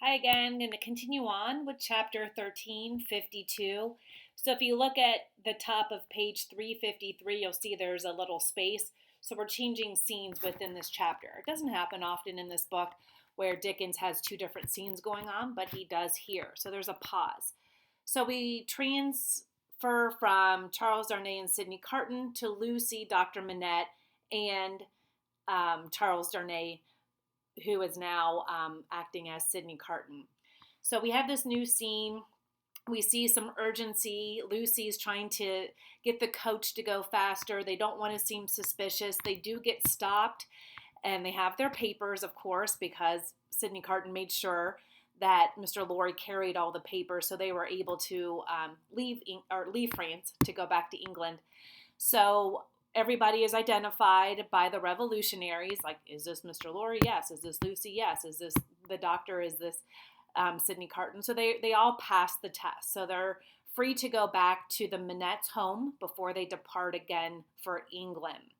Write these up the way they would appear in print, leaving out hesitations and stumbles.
Hi again. I'm going to continue on with chapter 1352. So if you look at the top of page 353, you'll see there's a little space. So we're changing scenes within this chapter. It doesn't happen often in this book where Dickens has two different scenes going on, but he does here. So there's a pause. So we transfer from Charles Darnay and Sidney Carton to Lucy, Dr. Manette, and Charles Darnay, who is now acting as Sidney Carton. So we have this new scene. We see some urgency. Lucy's trying to get the coach to go faster. They don't want to seem suspicious. They do get stopped, and they have their papers, of course, because Sidney Carton made sure that Mr. Lorry carried all the papers, so they were able to leave France to go back to England. So everybody is identified by the revolutionaries. Like, is this Mr. Lorry? Yes. Is this Lucy? Yes. Is this the doctor? Is this Sidney Carton? So they all pass the test. So they're free to go back to the Manette's home before they depart again for England.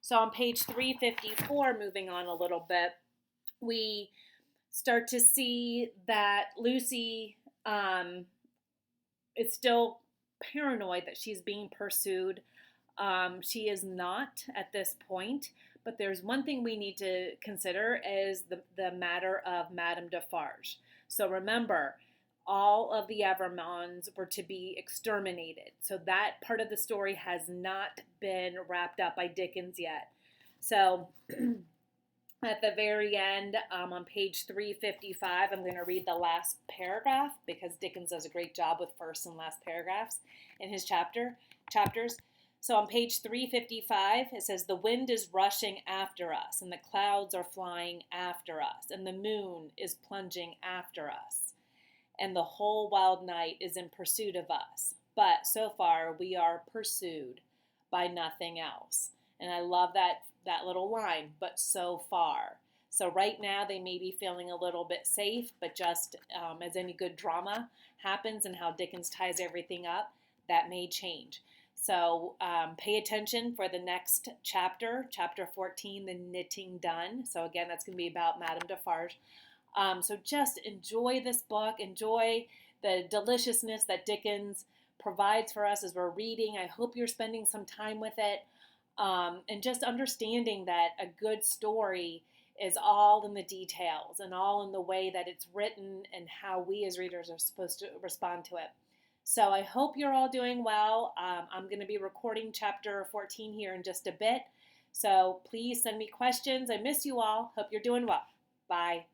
So on page 354, moving on a little bit, we start to see that Lucy is still paranoid that she's being pursued. She is not at this point, but there's one thing we need to consider is the matter of Madame Defarge. So remember, all of the Evermonds were to be exterminated. So that part of the story has not been wrapped up by Dickens yet. So at the very end, on page 355, I'm going to read the last paragraph because Dickens does a great job with first and last paragraphs in his chapters. So on page 355, it says, "The wind is rushing after us, and the clouds are flying after us, and the moon is plunging after us, and the whole wild night is in pursuit of us. But so far we are pursued by nothing else." And I love that little line, but so far. So right now they may be feeling a little bit safe, but just as any good drama happens and how Dickens ties everything up, that may change. So pay attention for the next chapter, chapter 14, The Knitting Done. So again, that's going to be about Madame Defarge. So just enjoy this book. Enjoy the deliciousness that Dickens provides for us as we're reading. I hope you're spending some time with it. And just understanding that a good story is all in the details and all in the way that it's written and how we as readers are supposed to respond to it. So I hope you're all doing well. I'm going to be recording chapter 14 here in just a bit. So please send me questions. I miss you all. Hope you're doing well. Bye.